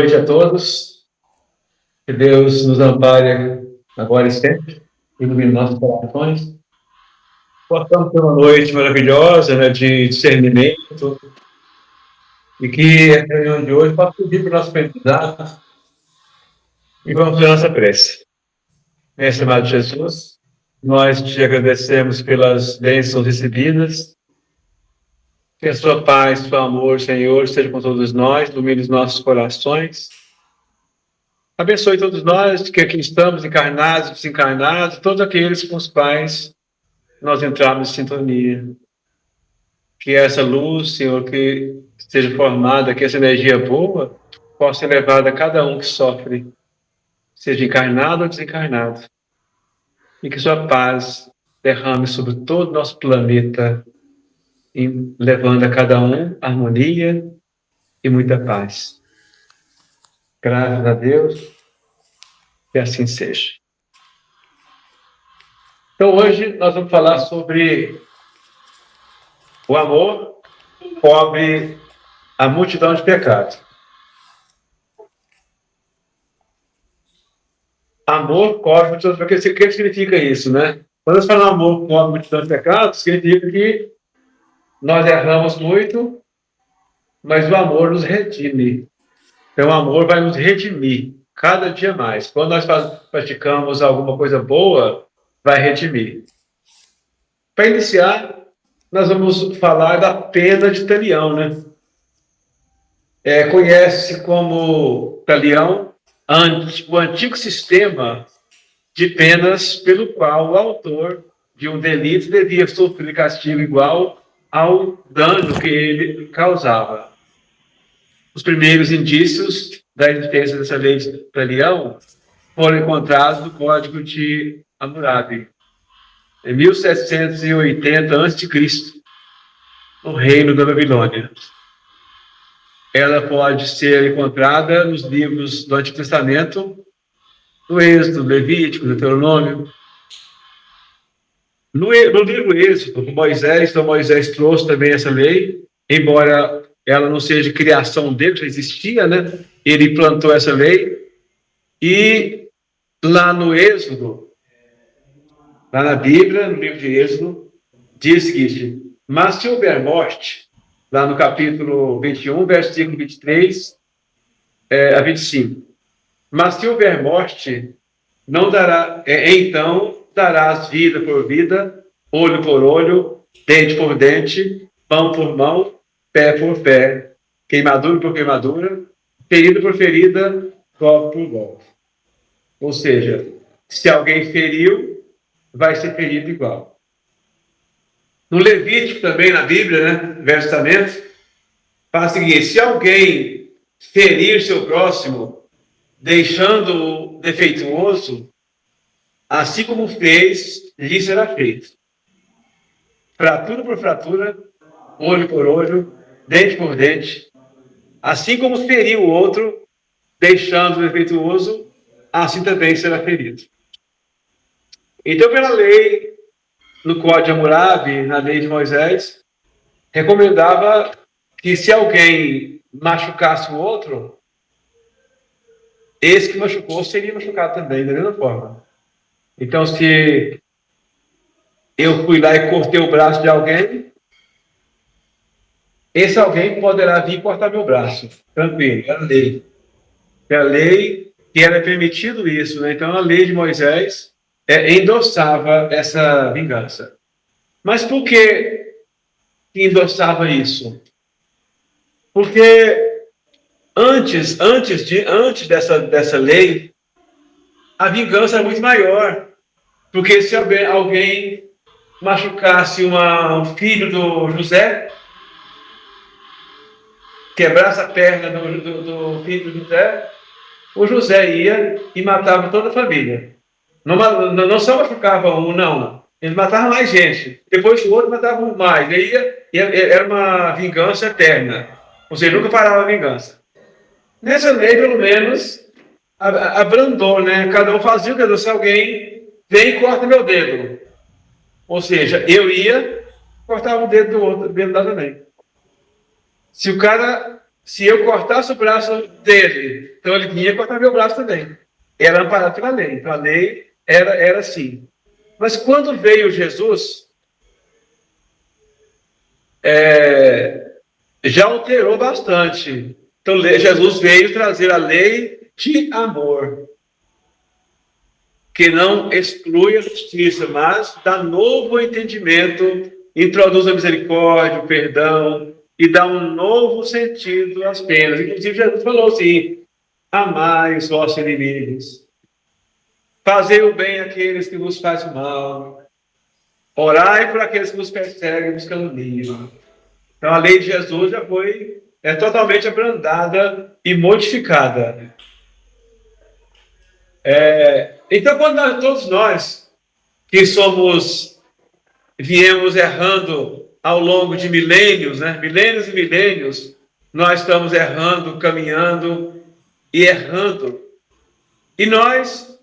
Boa noite a todos. Que Deus nos ampare agora e sempre, ilumine nossos corações. Possamos ter uma noite maravilhosa, né, de discernimento, e que a reunião de hoje possa servir para o nosso aprendizado. E vamos para a nossa prece. Mestre amado Jesus, nós te agradecemos pelas bênçãos recebidas. Que a sua paz, seu amor, Senhor, esteja com todos nós, ilumine os nossos corações. Abençoe todos nós que aqui estamos, encarnados e desencarnados, todos aqueles com os quais nós entramos em sintonia. Que essa luz, Senhor, que esteja formada, que essa energia boa, possa ser levada a cada um que sofre, seja encarnado ou desencarnado. E que sua paz derrame sobre todo o nosso planeta, levando a cada um harmonia e muita paz. Graças a Deus, que assim seja. Então, hoje nós vamos falar sobre o amor cobre a multidão de pecados. Amor cobre a multidão de pecados. O que significa isso, né? Quando nós falamos amor cobre a multidão de pecados, significa que nós erramos muito, mas o amor nos redime. Então, o amor vai nos redimir cada dia mais. Quando nós praticamos alguma coisa boa, vai redimir. Para iniciar, nós vamos falar da pena de talião, né? Conhece-se como talião o antigo sistema de penas pelo qual o autor de um delito devia sofrer castigo igual ao dano que ele causava. Os primeiros indícios da existência dessa lei de talião foram encontrados no Código de Hammurabi, em 1780 a.C., no reino da Babilônia. Ela pode ser encontrada nos livros do Antigo Testamento, no Êxodo, Levítico, Deuteronômio. No livro Êxodo, Moisés trouxe também essa lei, embora ela não seja criação dele, já existia, né? Ele plantou essa lei. E lá no Êxodo, lá na Bíblia, no livro de Êxodo, diz o seguinte: mas se houver morte, lá no capítulo 21, versículo 23 a 25. Mas se houver morte, não dará, então darás vida por vida, olho por olho, dente por dente, mão por mão, pé por pé, queimadura por queimadura, ferida por ferida, golpe por golpe. Ou seja, se alguém feriu, vai ser ferido igual. No Levítico também, na Bíblia, né, Velho Testamento, fala o seguinte: se alguém ferir seu próximo, deixando-o defeituoso, assim como fez, lhe será feito. Fratura por fratura, olho por olho, dente por dente. Assim como feriu o outro, deixando-o defeituoso, assim também será ferido. Então, pela lei, no Código de Hammurabi, na lei de Moisés, recomendava que se alguém machucasse o outro, esse que machucou seria machucado também, da mesma forma. Então, se eu fui lá e cortei o braço de alguém, esse alguém poderá vir cortar meu braço. Tranquilo, é a lei. É a lei que era permitido isso, né? Então, a lei de Moisés endossava essa vingança. Mas por que endossava isso? Porque antes dessa lei, a vingança era muito maior. Porque se alguém machucasse um filho do José, quebrasse a perna do filho do José, o José ia e matava toda a família. Não só machucava um, não. Ele matava mais gente. Depois o outro matava mais. Aí era uma vingança eterna. Ou seja, nunca parava a vingança. Nessa lei, pelo menos, abrandou, né? Cada um fazia o que se alguém vem e corta meu dedo. Ou seja, eu ia, cortava o dedo do outro, o dedo lá também. Se o cara Se eu cortasse o braço dele, então ele vinha cortar meu braço também. Era amparado pela lei. Então a lei era assim. Mas quando veio Jesus, já alterou bastante. Então Jesus veio trazer a lei de amor, que não exclui a justiça, mas dá novo entendimento, introduz a misericórdia, o perdão, e dá um novo sentido às penas. Inclusive, Jesus falou assim: amai os vossos inimigos, fazei o bem àqueles que vos fazem mal, orai por aqueles que vos perseguem, vos caluniam. Então, a lei de Jesus já foi totalmente abrandada e modificada. Então, quando todos nós que viemos errando ao longo de milênios, né? Milênios e milênios, nós estamos errando, caminhando e errando. E nós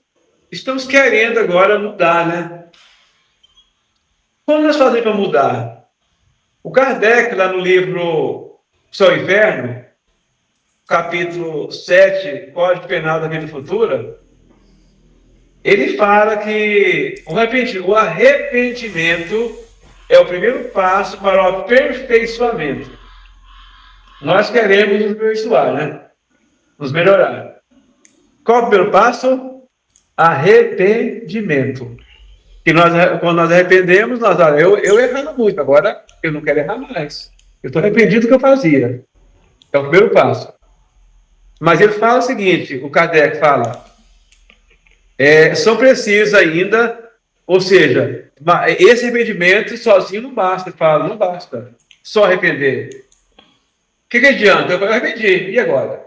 estamos querendo agora mudar, né? Como nós fazemos para mudar? O Kardec, lá no livro Céu e Inferno, capítulo 7, Código Penal da Vida Futura, ele fala que o arrependimento é o primeiro passo para o aperfeiçoamento. Nós queremos nos aperfeiçoar, né? Nos melhorar. Qual é o primeiro passo? Arrependimento. Que quando nós arrependemos, eu errando muito, agora eu não quero errar mais. Eu estou arrependido do que eu fazia. É o primeiro passo. Mas ele fala o seguinte, o Kardec fala, são precisos ainda, ou seja, esse arrependimento sozinho não basta. Ele fala, não basta só arrepender. O que adianta? Eu arrependi, e agora?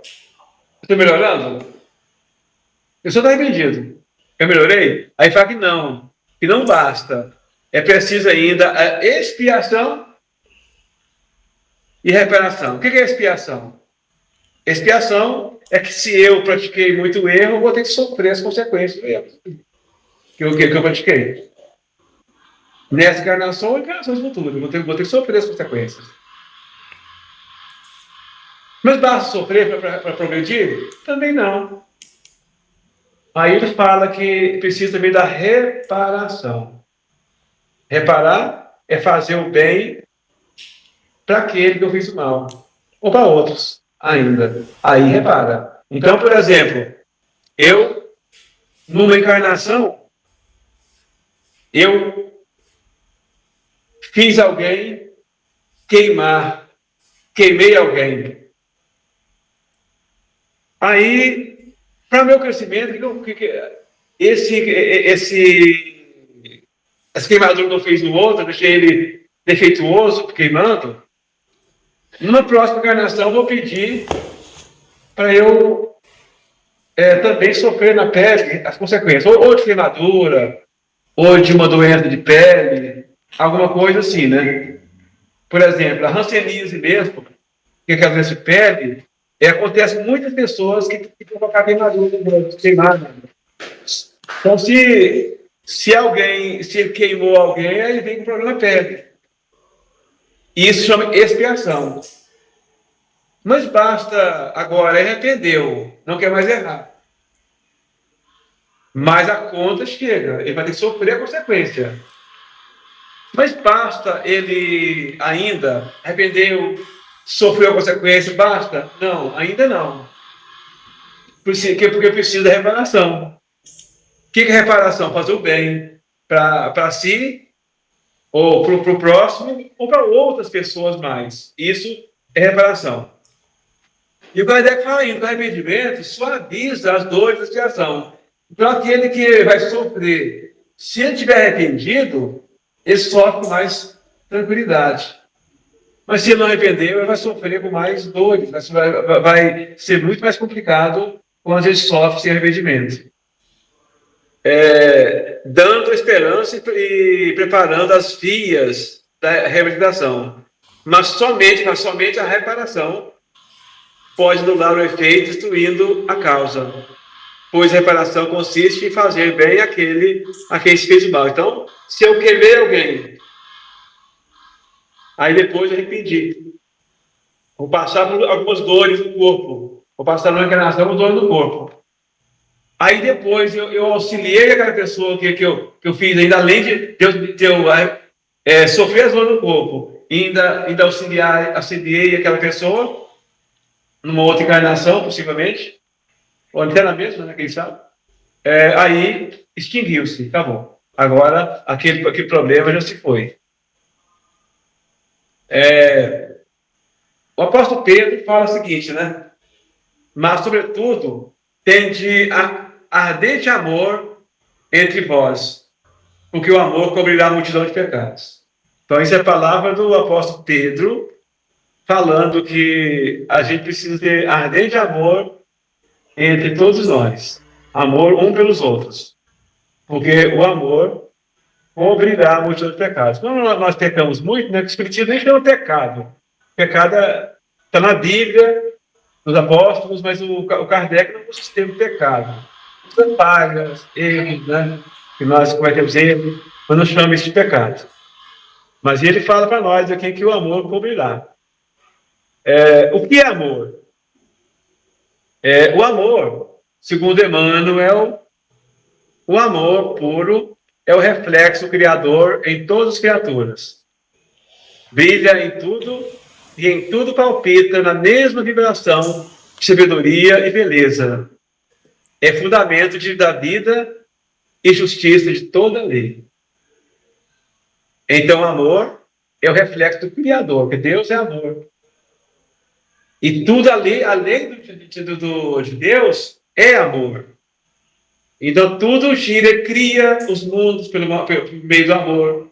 Estou melhorando? Eu só estou arrependido. Eu melhorei? Aí fala que não basta. É preciso ainda a expiação e reparação. O que é expiação? Expiação é que se eu pratiquei muito erro, eu vou ter que sofrer as consequências do erro que eu pratiquei. Nessa encarnação ou encarnações futuras, eu vou ter que sofrer as consequências. Mas basta sofrer para progredir? Também não. Aí ele fala que precisa também da reparação. Reparar é fazer o bem para aquele que eu fiz o mal. Ou para outros ainda. Aí repara. Então, por exemplo, eu, numa encarnação, eu fiz alguém queimei alguém. Aí, para meu crescimento, essa queimadura que eu fiz no outro, eu deixei ele defeituoso, queimando. Numa próxima encarnação, eu vou pedir para eu também sofrer na pele as consequências, ou de queimadura, ou de uma doença de pele, alguma coisa assim, né? Por exemplo, a hanseníase mesmo, que é a doença de pele, acontece com muitas pessoas que colocar queimadura, queimada. Então, se ele queimou alguém, aí vem com problema na pele. Isso chama expiação. Mas basta agora, ele arrependeu, não quer mais errar. Mas a conta chega, ele vai ter que sofrer a consequência. Mas basta ele ainda arrependeu, sofreu a consequência, basta? Não, ainda não. Porque precisa da reparação. O que é reparação? Fazer o bem para si, ou para o próximo, ou para outras pessoas mais. Isso é reparação. E o Kardec fala ainda, o arrependimento suaviza as dores da expiação. Então, aquele que vai sofrer, se ele estiver arrependido, ele sofre com mais tranquilidade. Mas se ele não arrepender, ele vai sofrer com mais dores, vai ser muito mais complicado quando ele sofre sem arrependimento. Dando esperança e preparando as vias da reabilitação. Mas somente a reparação pode anular o efeito, destruindo a causa. Pois a reparação consiste em fazer bem a quem se fez mal. Então, se eu queimei alguém, aí depois eu arrependi. Vou passar por algumas dores no corpo. Vou passar numa encarnação com dor no corpo. Aí depois eu auxiliei aquela pessoa que eu fiz, ainda além de eu sofrer as dores no corpo, ainda auxiliei aquela pessoa numa outra encarnação, possivelmente, ou até na mesma, né, quem sabe. Aí extinguiu-se, acabou. Agora aquele problema já se foi. O apóstolo Pedro fala o seguinte, né? Mas, sobretudo, tende ardente amor entre vós, porque o amor cobrirá a multidão de pecados. Então, isso é a palavra do apóstolo Pedro, falando que a gente precisa ter ardente amor entre todos nós. Amor um pelos outros. Porque o amor cobrirá a multidão de pecados. Quando nós pecamos muito, né, o Espiritismo nem chama pecado. Pecado está na Bíblia, nos apóstolos, mas o Kardec não usa esse termo pecado. São falhas, erros, né? Que nós cometemos erros, mas não chama isso de pecado. Mas ele fala para nós aqui que o amor cobrirá. O que é amor? O amor, segundo Emmanuel, o amor puro é o reflexo criador em todas as criaturas. Brilha em tudo e em tudo palpita na mesma vibração de sabedoria e beleza. É fundamento da vida e justiça de toda a lei. Então, amor é o reflexo do Criador, porque Deus é amor. E tudo além de Deus é amor. Então, tudo gira, cria os mundos pelo meio do amor.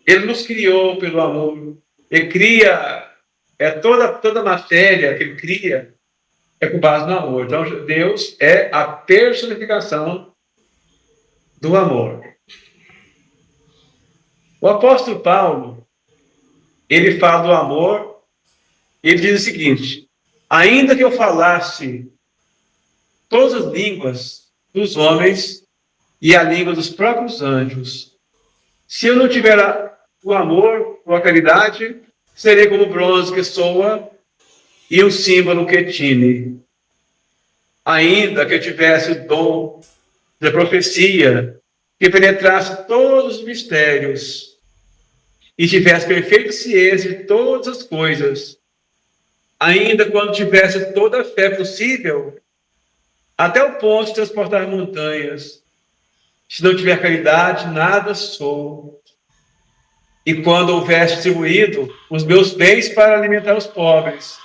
Ele nos criou pelo amor. Ele cria toda a matéria que ele cria com base no amor. Então, Deus é a personificação do amor. O apóstolo Paulo, ele fala do amor, ele diz o seguinte: ainda que eu falasse todas as línguas dos homens e a língua dos próprios anjos, se eu não tiver o amor ou a caridade, serei como bronze que soa e um símbolo que tine. Ainda que eu tivesse o dom da profecia, que penetrasse todos os mistérios e tivesse perfeita ciência de todas as coisas, ainda quando tivesse toda a fé possível, até o ponto de transportar montanhas, se não tiver caridade, nada sou. E quando houvesse distribuído os meus bens para alimentar os pobres,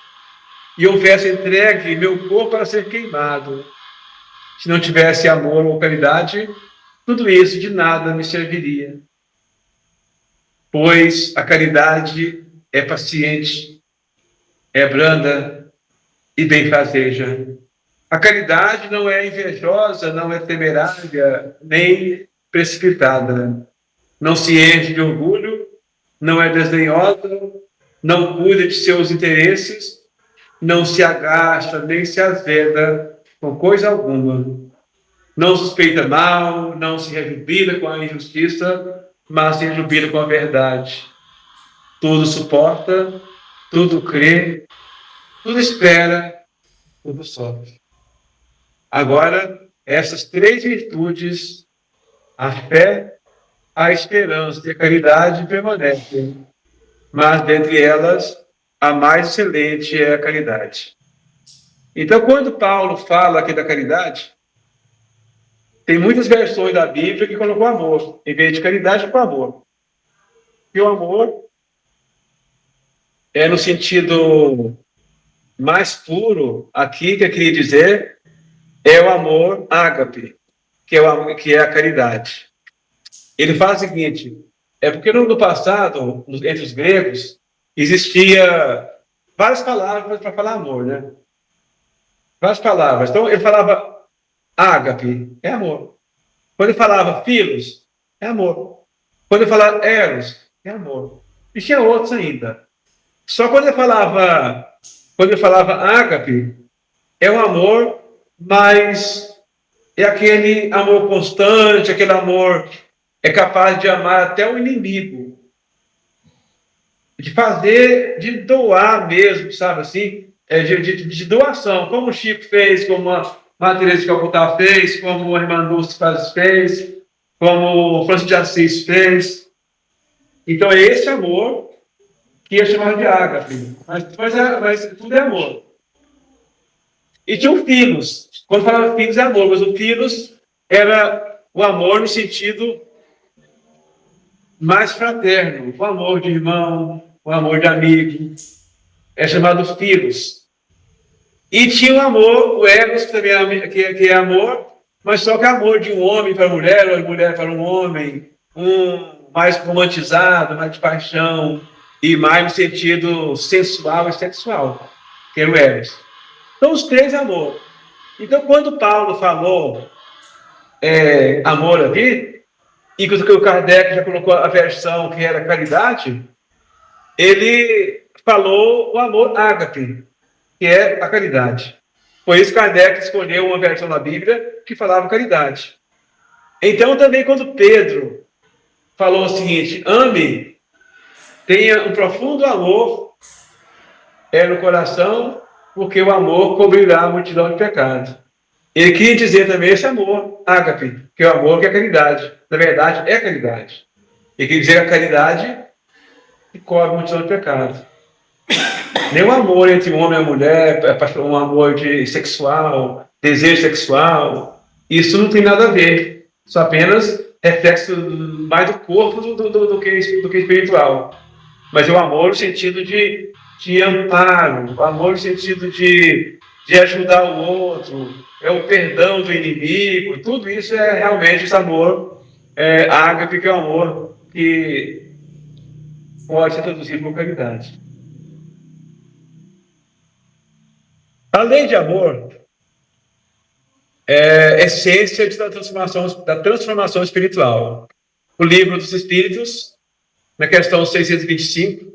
e houvesse entregue meu corpo para ser queimado, se não tivesse amor ou caridade, tudo isso de nada me serviria. Pois a caridade é paciente, é branda e benfazeja. A caridade não é invejosa, não é temerária, nem precipitada. Não se enche de orgulho, não é desdenhosa, não cuida de seus interesses, não se agacha nem se azeda com coisa alguma. Não suspeita mal, não se rejubila com a injustiça, mas se rejubila com a verdade. Tudo suporta, tudo crê, tudo espera, tudo sofre. Agora, essas três virtudes, a fé, a esperança e a caridade, permanecem. Mas, dentre elas, a mais excelente é a caridade. Então, quando Paulo fala aqui da caridade, tem muitas versões da Bíblia que colocou amor, em vez de caridade, com amor. E o amor no sentido mais puro, aqui, que eu queria dizer, é o amor ágape, que é a caridade. Ele fala o seguinte: porque no passado, entre os gregos, existia várias palavras para falar amor, né? Várias palavras. Então, ele falava ágape, é amor. Quando ele falava filos, é amor. Quando ele falava eros, é amor. E tinha outros ainda. Só quando ele falava ágape, é um amor, mas é aquele amor constante, aquele amor é capaz de amar até o inimigo. de fazer, de doar mesmo, sabe assim? De doação, como o Chico fez, como a Teresa de Calcutá fez, como a Irmã Dulce fez, como o Francisco de Assis fez. Então é esse amor que é chamado de ágape. Mas tudo é amor. E tinha o Filos. Quando falava Filos é amor, mas o Filos era o amor no sentido mais fraterno, o amor de irmão, o amor de amigo. É chamado Filos. E tinha o amor, o Eros, que também que é amor, mas só que é amor de um homem para a mulher, ou de mulher para um homem, um mais romantizado, mais de paixão, e mais no sentido sensual e sexual, que é o Eros. Então, os três é amor. Então, quando Paulo falou amor aqui, inclusive o Kardec já colocou a versão que era caridade, ele falou o amor ágape, que é a caridade. Por isso, Kardec escolheu uma versão da Bíblia que falava caridade. Então, também, quando Pedro falou o seguinte: ame, tenha um profundo amor no coração, porque o amor cobrirá a multidão de pecados. Ele queria dizer também esse amor, ágape, que é o amor que é caridade. Na verdade, é caridade. Ele queria dizer a caridade que cobre a multidão de pecados. Nem o amor entre um homem e uma mulher, um amor sexual, desejo sexual, isso não tem nada a ver. Isso apenas reflexo mais do corpo do que espiritual. Mas é o amor no sentido de amparo, o amor no sentido de ajudar o outro, é o perdão do inimigo, tudo isso é realmente esse amor ágape, que é o amor que pode ser traduzido por caridade. A lei de amor é essência da transformação espiritual. O Livro dos Espíritos, na questão 625,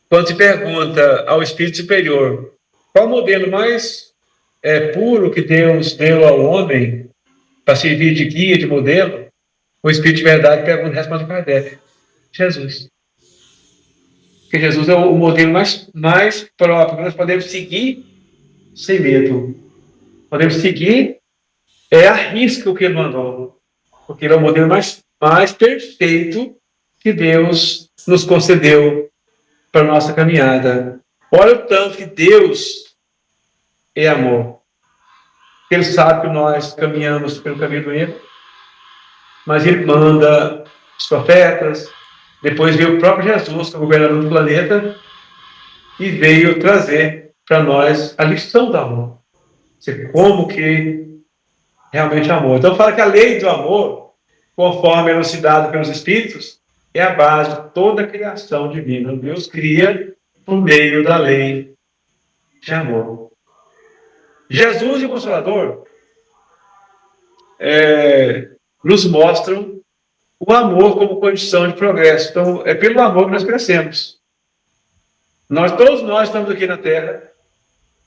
quando se pergunta ao Espírito Superior qual o modelo mais puro que Deus deu ao homem para servir de guia, de modelo, o Espírito de Verdade pergunta, responde Kardec: Jesus. Porque Jesus é o modelo mais próprio que nós podemos seguir sem medo. Podemos seguir a risca o que ele mandou, porque ele é o modelo mais perfeito que Deus nos concedeu para a nossa caminhada. Olha o tanto que Deus é amor. Ele sabe que nós caminhamos pelo caminho do erro, mas ele manda os profetas, depois veio o próprio Jesus, que é o governador do planeta, e veio trazer para nós a lição do amor. Como que realmente é amor. Então fala que a lei do amor, conforme elucidado pelos Espíritos, é a base de toda a criação divina. Deus cria por meio da lei de amor. Jesus e o Consolador nos mostram o amor como condição de progresso. Então, é pelo amor que nós crescemos. Todos nós estamos aqui na Terra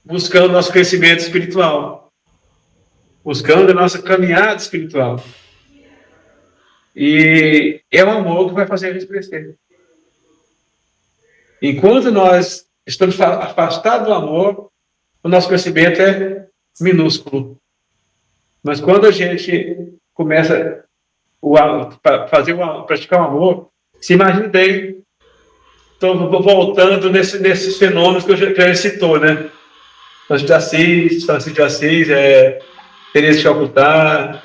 buscando nosso crescimento espiritual, buscando a nossa caminhada espiritual. E é o amor que vai fazer a gente crescer. Enquanto nós estamos afastados do amor, o nosso crescimento é minúsculo. Mas quando a gente começa praticar o amor, se imagina bem, estou voltando nesses fenômenos que eu já citou, né? Francisco de Assis, Teresa de Calcutá,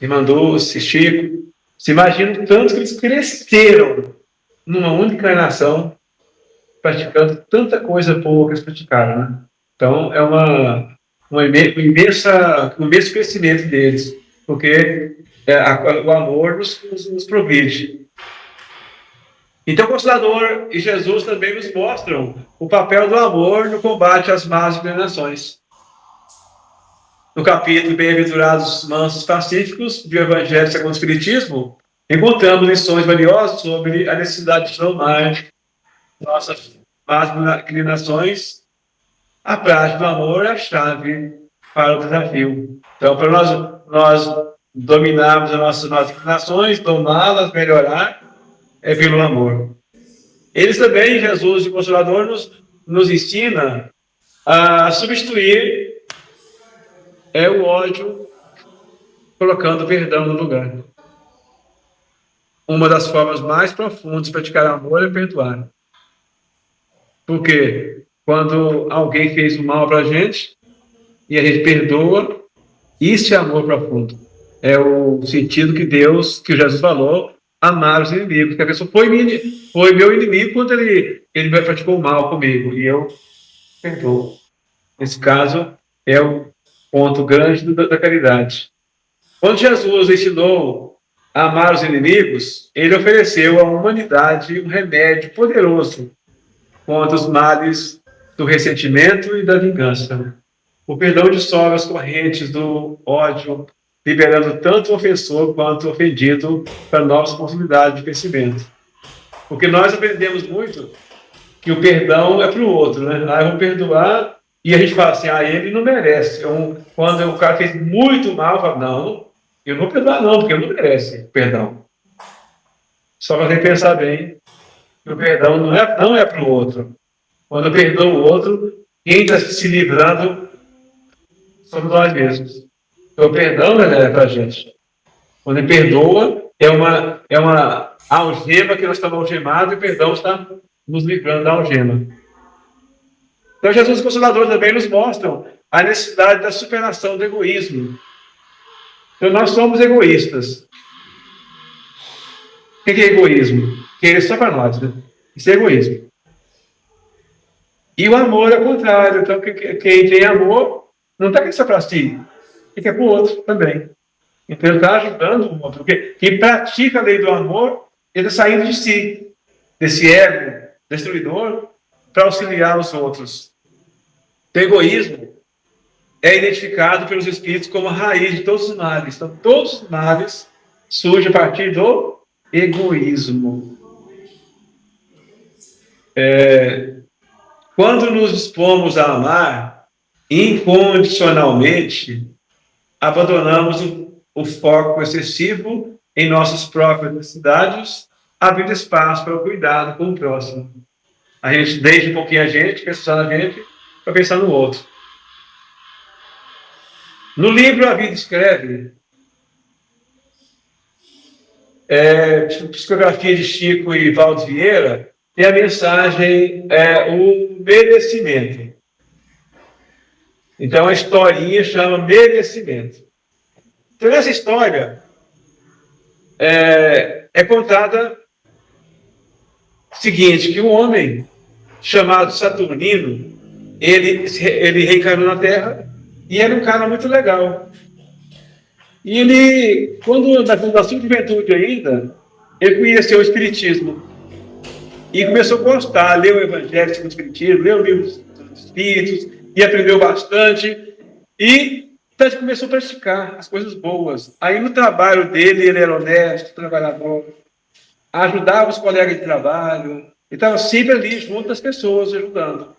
Irmã Dulce, Chico. Se imagina tanto que eles cresceram numa única encarnação, praticando tanta coisa boa que eles praticaram, né? Então, é um imenso crescimento deles, porque o amor nos provide. Então, o Consolador e Jesus também nos mostram o papel do amor no combate às más inclinações. No capítulo Bem-aventurados mansos pacíficos do Evangelho segundo o Espiritismo, encontramos lições valiosas sobre a necessidade de domar nossas más inclinações. A prática do amor é a chave para o desafio. Então, para nós dominarmos as nossas inclinações, domá-las, melhorar, é pelo amor. Eles também, Jesus, o Consolador, nos ensina a substituir o ódio, colocando o perdão no lugar. Uma das formas mais profundas de praticar amor é perdoar. Porque quando alguém fez o mal para a gente e a gente perdoa, isso é amor profundo. É o sentido que Jesus falou, amar os inimigos. Porque a pessoa foi meu inimigo quando ele praticou o mal comigo e eu perdoo. Nesse caso, é o ponto grande da caridade. Quando Jesus ensinou a amar os inimigos, ele ofereceu à humanidade um remédio poderoso contra os males do ressentimento e da vingança. O perdão dissolve as correntes do ódio, liberando tanto o ofensor quanto o ofendido para novas possibilidades de crescimento. Porque nós aprendemos muito que o perdão é para o outro, né? Eu vou perdoar e a gente fala assim, ele não merece. Quando o cara fez muito mal, eu falo, não, eu não vou perdoar não, porque ele não merece perdão. Só para pensar bem, que o perdão não é para o outro. Quando eu perdoo o outro, quem está se livrando somos nós mesmos. Então, o perdão é para a gente. Quando ele perdoa, é uma algema que nós estamos algemados e o perdão está nos livrando da algema. Então, Jesus Consolador também nos mostra a necessidade da superação do egoísmo. Então, nós somos egoístas. O que é egoísmo? Querer só para nós, né? Isso é egoísmo. E o amor é o contrário. Então, quem tem amor não está querendo só para si, quer para o outro também. Então, ele está ajudando o outro. Porque quem pratica a lei do amor, ele está saindo de si, desse ego destruidor, para auxiliar os outros. O egoísmo é identificado pelos espíritos como a raiz de todos os males. Então, todos os males surgem a partir do egoísmo. Quando nos dispomos a amar incondicionalmente, abandonamos o foco excessivo em nossas próprias necessidades, abrindo espaço para o cuidado com o próximo. A gente deixa um pouquinho a gente, pensar na gente, para pensar no outro. No livro A Vida Escreve, psicografia de Chico e Valdo Vieira, tem a mensagem, o merecimento. Então, a historinha chama merecimento. Então, essa história é contada o seguinte, que um homem chamado Saturnino, ele reencarnou na Terra e era um cara muito legal. E ele, na sua juventude ainda, ele conheceu o Espiritismo. E começou a gostar, leu o Evangelho segundo o Espiritismo, leu o livro dos Espíritos, e aprendeu bastante. E então, ele começou a praticar as coisas boas. Aí no trabalho dele, ele era honesto, trabalhador, ajudava os colegas de trabalho, e estava sempre ali junto das pessoas, ajudando.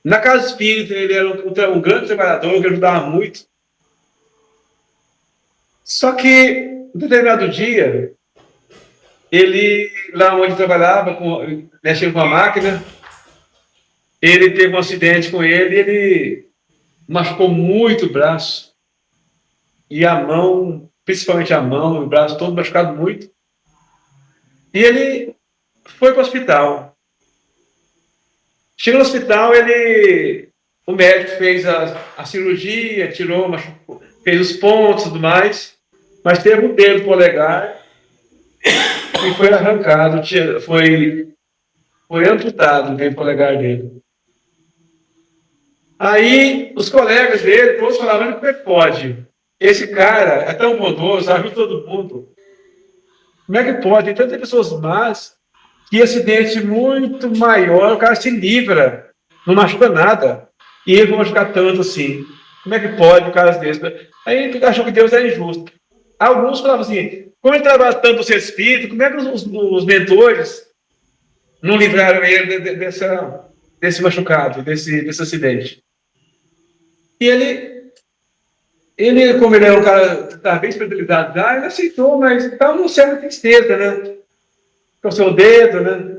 Na casa espírita, ele era um grande trabalhador, que ajudava muito. Só que, em determinado dia, ele, lá onde trabalhava, mexendo com a máquina, ele teve um acidente com ele e ele machucou muito o braço. E a mão, principalmente a mão, o braço todo machucado muito. E ele foi para o hospital. Chegou no hospital, o médico fez a cirurgia, tirou, machucou, fez os pontos e tudo mais, mas teve o dedo polegar e foi arrancado, foi amputado o dedo polegar dele. Aí os colegas dele todos falavam, como é que pode? Esse cara é tão bondoso, ajuda todo mundo. Como é que pode? Tem tantas pessoas más, que acidente muito maior, o cara se livra, não machuca nada. E ele vai machucar tanto assim. Como é que pode um cara desse? Aí ele achou que Deus era injusto. Alguns falavam assim, como ele trabalha tanto no seu espírito, como é que os mentores não livraram ele desse machucado, desse acidente? E ele, como ele era um cara que estava bem espiritualizado já, ele aceitou, mas estava numa certa tristeza, né? com o seu dedo, né?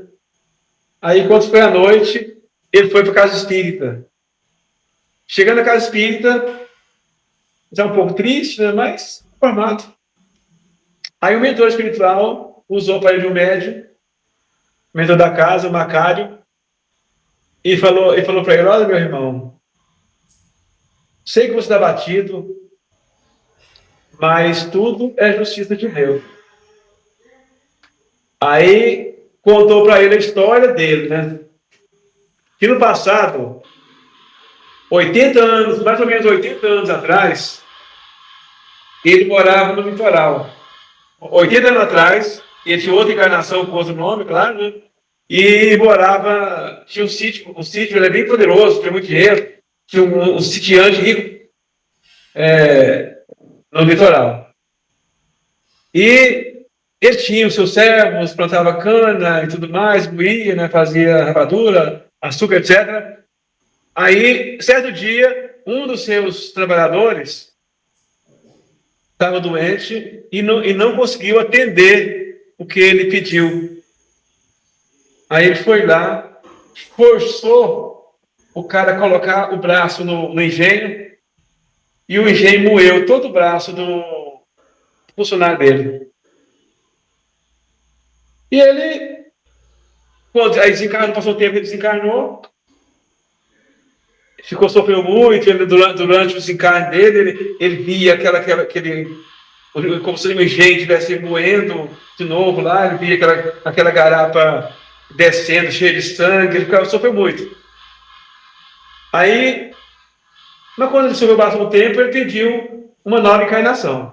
Aí, quando foi à noite, ele foi para a casa espírita. Chegando na casa espírita, já um pouco triste, né? Mas formado. Aí o mentor espiritual usou para ele um médium, mentor da casa, o Macário, e falou para ele: olha, meu irmão, sei que você está batido, mas tudo é justiça de Deus. Aí contou para ele a história dele, né? Que no passado, 80 anos, mais ou menos 80 anos atrás, ele morava no litoral. 80 anos atrás, ele tinha outra encarnação com outro nome, claro, né? E morava, tinha um sítio ele é bem poderoso, tinha muito dinheiro, tinha um sitiante rico no litoral. E ele tinha os seus servos, plantava cana e tudo mais, moía, né, fazia rapadura, açúcar, etc. Aí, certo dia, um dos seus trabalhadores estava doente e não conseguiu atender o que ele pediu. Aí ele foi lá, forçou o cara a colocar o braço no engenho e o engenho moeu todo o braço do funcionário dele. E ele, quando aí desencarnou, passou o tempo, ele desencarnou, ficou sofrendo muito, ele, durante o desencarne dele, ele via aquele, como se o engenho estivesse moendo de novo lá, ele via aquela garapa descendo, cheia de sangue, ele sofreu muito. Aí, mas quando ele sofreu bastante tempo, ele pediu uma nova encarnação.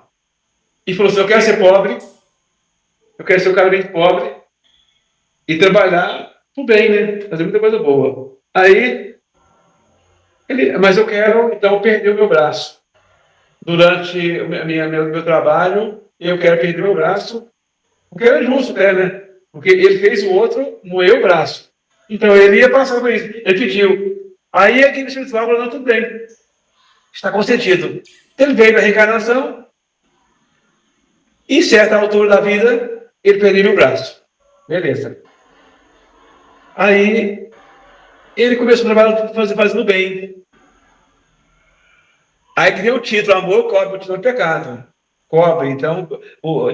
E falou assim: eu quero ser pobre, eu quero ser um cara bem pobre e trabalhar pro bem, né? Fazer muita coisa boa. Aí, mas eu quero, então, perder o meu braço. Durante o meu trabalho, eu quero perder o meu braço, porque era justo até, né? Porque ele fez o outro moer o braço. Então, ele ia passar por isso. Ele pediu. Aí, aqui no espiritual falou: não, tudo bem. Está concedido. Ele veio na reencarnação e, em certa altura da vida, ele perdeu o braço. Beleza. Aí, ele começou a trabalhar fazendo bem. Aí que deu o título: amor cobre o título do pecado. Cobre, então,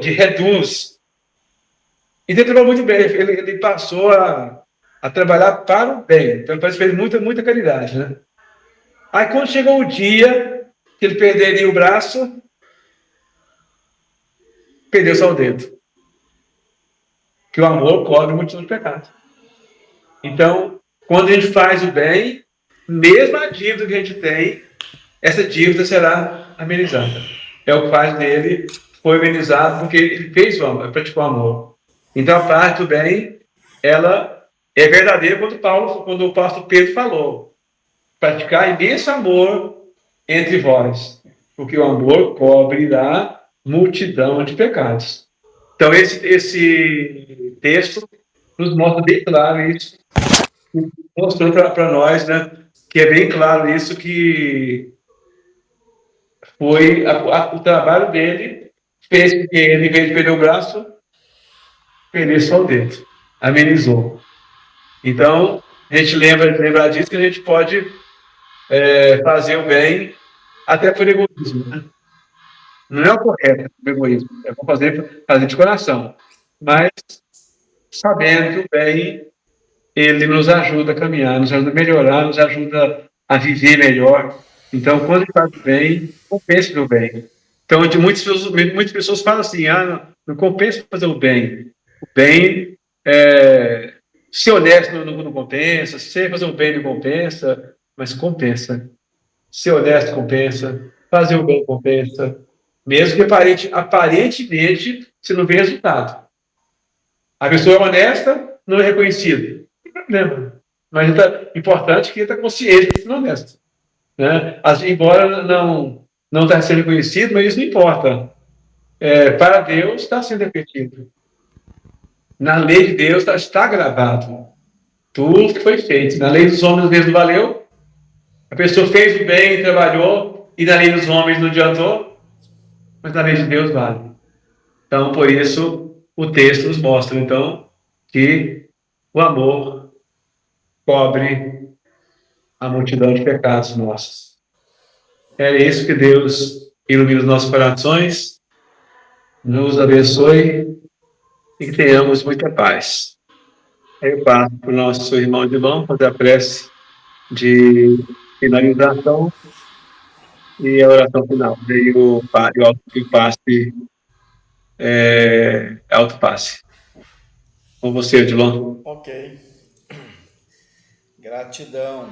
de reduz. E ele trabalhou muito bem. Ele passou a trabalhar para o bem. Então, ele fez muita caridade, né? Aí, quando chegou o dia que ele perderia o braço, perdeu só o dedo. Que o amor cobre muito do pecado. Então, quando a gente faz o bem, mesmo a dívida que a gente tem, essa dívida será amenizada. É o que faz dele, foi amenizado porque ele fez o amor, praticou o amor. Então, a parte do bem, ela é verdadeira quando o pastor Pedro falou: praticar imenso amor entre vós, porque o amor cobrirá multidão de pecados. Então, esse texto nos mostra bem claro isso, mostrou para nós, né, que é bem claro isso, que foi o trabalho dele, fez com que ele, em vez de perder o braço, perdesse só o dedo, amenizou. Então, a gente lembrar disso, que a gente pode fazer o bem até por egoísmo, né? Não é o correto o egoísmo, é bom fazer de coração, mas sabendo que o bem, ele nos ajuda a caminhar, nos ajuda a melhorar, nos ajuda a viver melhor. Então, quando ele faz o bem, compensa o bem. Então, muitas pessoas falam assim: não compensa fazer o bem. O bem, ser honesto não compensa, ser fazer o bem não compensa, mas compensa. Ser honesto compensa, fazer o bem compensa, mesmo que aparentemente você não vê resultado. A pessoa é honesta, não é reconhecida. Não tem problema. Mas é importante que ele está consciente de ser honesto. Né? Embora não está sendo reconhecido, mas isso não importa. Para Deus está sendo reconhecido. Na lei de Deus está gravado tudo que foi feito. Na lei dos homens mesmo valeu. A pessoa fez o bem, trabalhou, e na lei dos homens não adiantou, mas na lei de Deus vale. Então, por isso, o texto nos mostra. Então, que o amor cobre a multidão de pecados nossos. É isso que Deus ilumine os nossos corações, nos abençoe e que tenhamos muita paz. Eu passo para o nosso irmão de irmão fazer a prece de finalização e a oração final. Daí o passe, alto passe. Com você, Edilon. Ok. Gratidão.